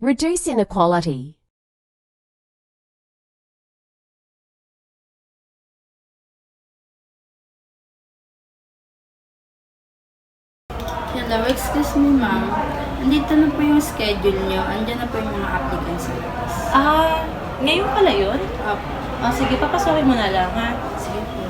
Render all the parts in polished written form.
Reduce inequality. Hello, excuse me ma'am. Andito na po yung schedule nyo. Andiyan na po yung mga applicants sa labas. Ngayon pala yun? Opo. Sige, papasukin mo na lang, ha? Sige po.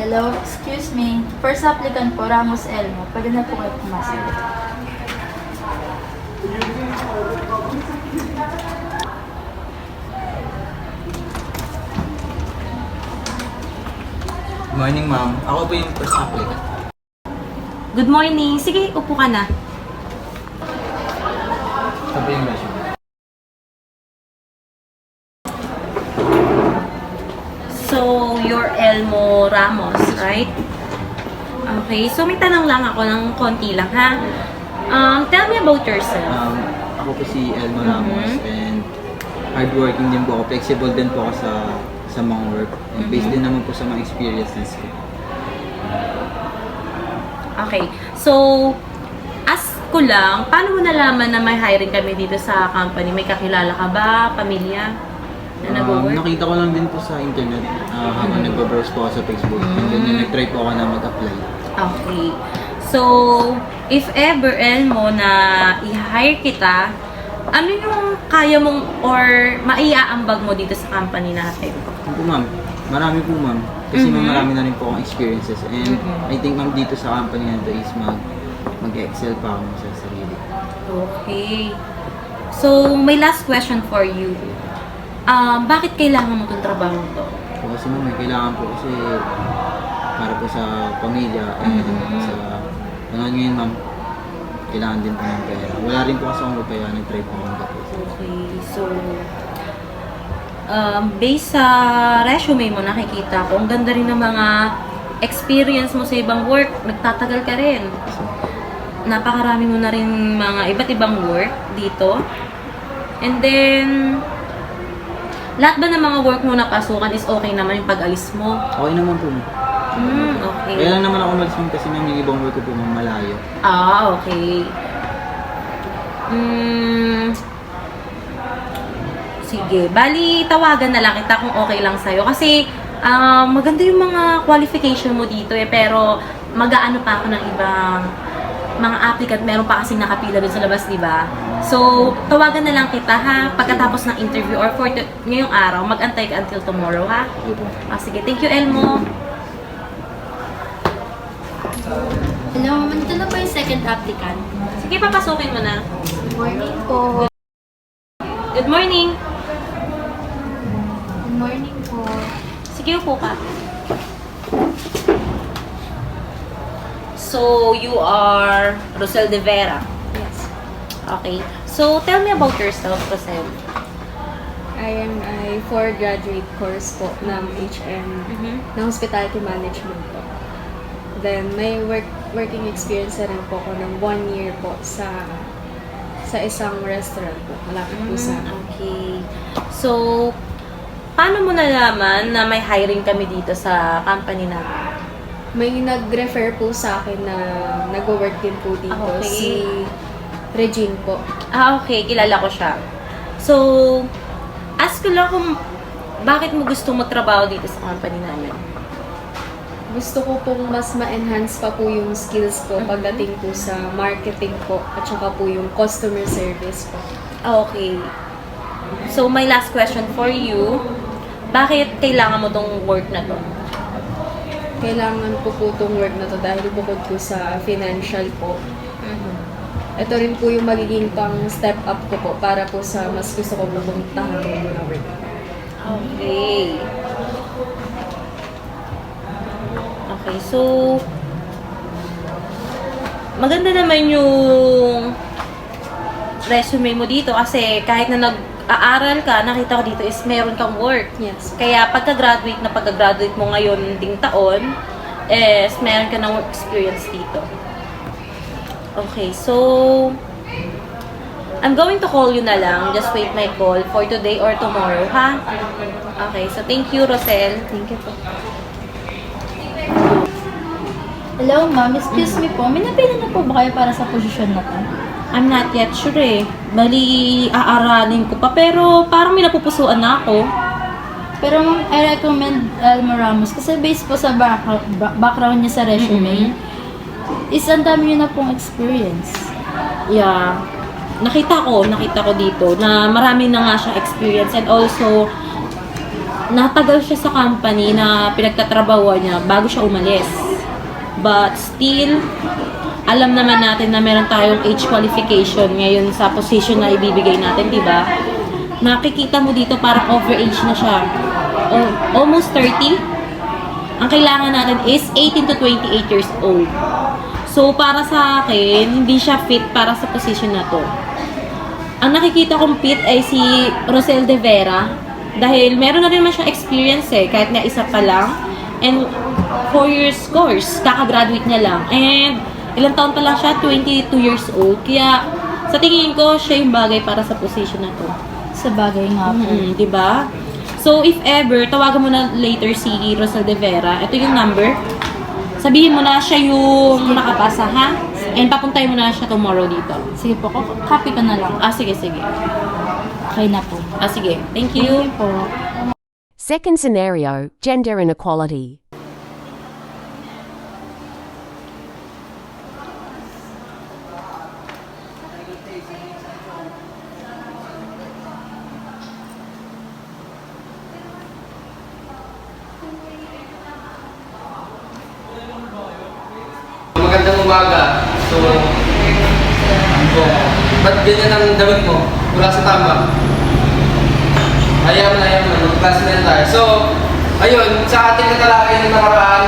Hello, excuse me. First applicant po, Ramos Elmo. Pwede na po kayo pumasok. Good morning, ma'am. Ako po yung first applicant. Good morning. Sige, upo ka na. Ito po yung resume. So, you're Elmo Ramos, right? Okay, so may tanong lang ako ng konti lang, ha? Tell me about yourself. Ako po si Elmo Ramos and hardworking din po ako. Flexible din po ako sa mga work. And based din naman po sa mga experiences ko. Okay, so, ask ko lang, paano mo nalaman na may hiring kami dito sa company? May kakilala ka ba? Pamilya? Na nag-work? Nakita ko lang din po sa internet habang nagbabrowse po ako sa Facebook. And then nag-try po ako na mag-apply. Okay. So, if ever, Elmo, na i-hire kita, ano yung kaya mong or maiaambag mo dito sa company natin? Yun po, ma'am. Marami po, ma'am. Kasi marami na rin po akong experiences. And I think, ma'am, dito sa company na ito is mag-excel pa ako sa sarili. Okay. So, my last question for you. Bakit kailangan mo itong trabaho to? So, kasi ma'am, kailangan po kasi para po sa pamilya and sa panahon ngayon, ma'am, kailangan din po ng pera. Wala rin po kasi akong kaya nag-try po akong mag-apply. Okay. So, based sa resume mo, nakikita ko, ang ganda rin ng mga experience mo sa ibang work. Nagtatagal ka rin. So, Napakarami mo na rin mga iba't ibang work dito. And then, lahat ba ng mga work mo napasukan is okay naman yung pag-alis mo? okay naman po. Okay. Kaya lang naman ako umalis ma'am kasi ma'am yung ibang work ko po ma'am malayo. Okay. Sige. Bali, tawagan na lang kita kung okay lang sa'yo. Kasi, maganda yung mga qualification mo dito pero mag-aano pa ako ng ibang mga applicant. Meron pa kasing nakapila dun sa labas, di ba? So, tawagan na lang kita, ha? Pagkatapos ng interview or for ngayong araw, mag-antay ka until tomorrow, ha? Okay po. Sige. Thank you, Elmo. Hello, nandito na po yung second applicant. Sige, papasukin mo na. Morning po. Good morning. Good morning po. Sige, upo ka. So, you are Rosel De Vera. Yes. Okay. So, tell me about yourself, Rosel. I am a 4 graduate course po ng HM ng Hospitality Management po. Then, may working experience na rin po ko ng 1 year po sa isang restaurant po. Malapit po sa Okay. So, paano mo nalaman na may hiring kami dito sa company natin? May nag-refer po sa akin na nag-work din po dito, Okay. si Regine po. Okay. Kilala ko siya. So, ask ko lang kung bakit mo gusto magtrabaho dito sa company namin? Gusto ko pong mas ma-enhance pa po yung skills ko pagdating po sa marketing po at saka po yung customer service po. Okay. So, my last question for you. Bakit kailangan mo tong work na to? Kailangan po po itong work na to dahil bukod po sa financial po. Ito rin po yung magiging pang step up ko po para po sa mas gusto ko po puntahan na work. Okay. Okay, so maganda naman yung resume mo dito kasi kahit na nag-aaral ka, nakita ko dito is meron kang work. Yes. Kaya pagka-graduate mo ngayon ding taon, is meron ka ng work experience dito. Okay, so I'm going to call you na lang. Just wait my call for today or tomorrow, ha? Okay, so thank you, Rosel. Thank you po. Hello, ma'am. Excuse me po. May napili na po ba kayo para sa posisyon na to? I'm not yet sure eh. Bali, aaralin ko pa. Pero parang may napupusuan na ako. Pero ma'am, I recommend Elmo Ramos kasi based po sa background niya sa resume, is ang dami niyo na pong experience. Yeah. Nakita ko dito na marami na nga siyang experience and also natagal siya sa company na pinagtatrabaho niya bago siya umalis. But still, alam naman natin na meron tayong age qualification ngayon sa position na ibibigay natin, di ba? Nakikita mo dito parang overage na siya. Almost 30. Ang kailangan natin is 18 to 28 years old. So, para sa akin, hindi siya fit para sa position na to. Ang nakikita kong fit ay si Rosel De Vera. Dahil meron na rin naman siyang experience eh, kahit na isa pa lang. And 4 years course, kakagraduate niya lang. And ilang taon pa lang siya, 22 years old. Kaya sa tingin ko, siya yung bagay para sa position na to. Sa bagay nga po. Diba? So, if ever, tawagan mo na later si Rosel De Vera. Ito yung number. Sabihin mo na siya yung nakapasa, ha? And papuntahin mo na siya tomorrow dito. Sige po, copy ko na lang. Sige. Okay na po. Sige. Thank Thank you. you po. Second scenario, gender inequality. Magandang umaga. So, ba't ganyan ang damit mo? Wala sa tama. Ayaw na. Mag-class na tayo. So, ayun, sa ating natalakay ng nakaraan,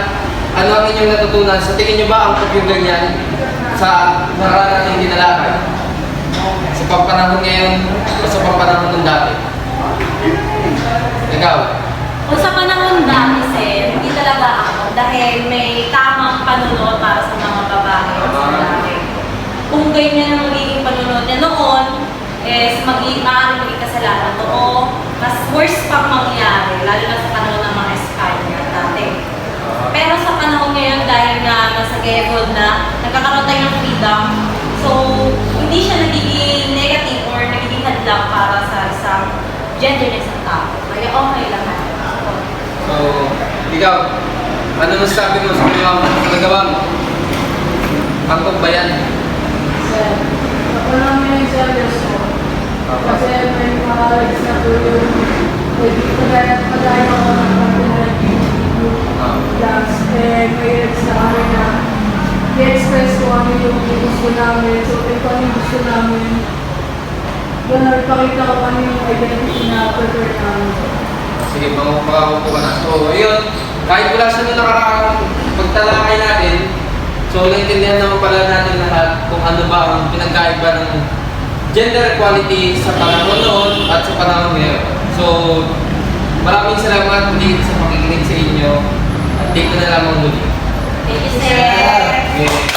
ano ang inyong natutunan? Sa tingin nyo ba ang yung ganyan sa nakaraan nating dinalakay? Sa pampanahon ngayon o sa pampanahon ng dati? Ikaw? Kung sa panahon dati, sir, hindi talaga ako. Dahil may tamang panunod para sa mga babae at sa lalaki. Kung ganyan ang magiging panunod niya noon, is maaaring maging kasalanan to o mas worse pang mangyari, lalo na sa panahon ng mga Espanya dati. Pero sa panahon ngayon, dahil nga nasa Gayagod na, nagkakaroon tayo ng freedom, so hindi siya nagiging negative or nagiging hadlang para sa isang gender ng isang tao. Kaya okay lang. So, ikaw, ano masasabi mo sa nagawa mo? Angkop ba yan? Sir, ako namin yung service ko. Kasi may mga na po yung pagdahin ako ng class. May sa akin na i-express ko ano yung gusto namin. So, ito ano yung gusto namin. Doon nagpakita ko ano yung identity na prefer namin. Sige, makakupo ka na. So, ayun, kahit wala sa nakaraang pagtalakay natin, so naintindihan naman pala natin lahat kung ano ba ang pinagkaiba ng gender equality sa panahon noon at sa panahon ngayon. So, maraming salamat ulit sa pakikinig sa inyo at dito na lamang muli. Thank you, sir. Okay.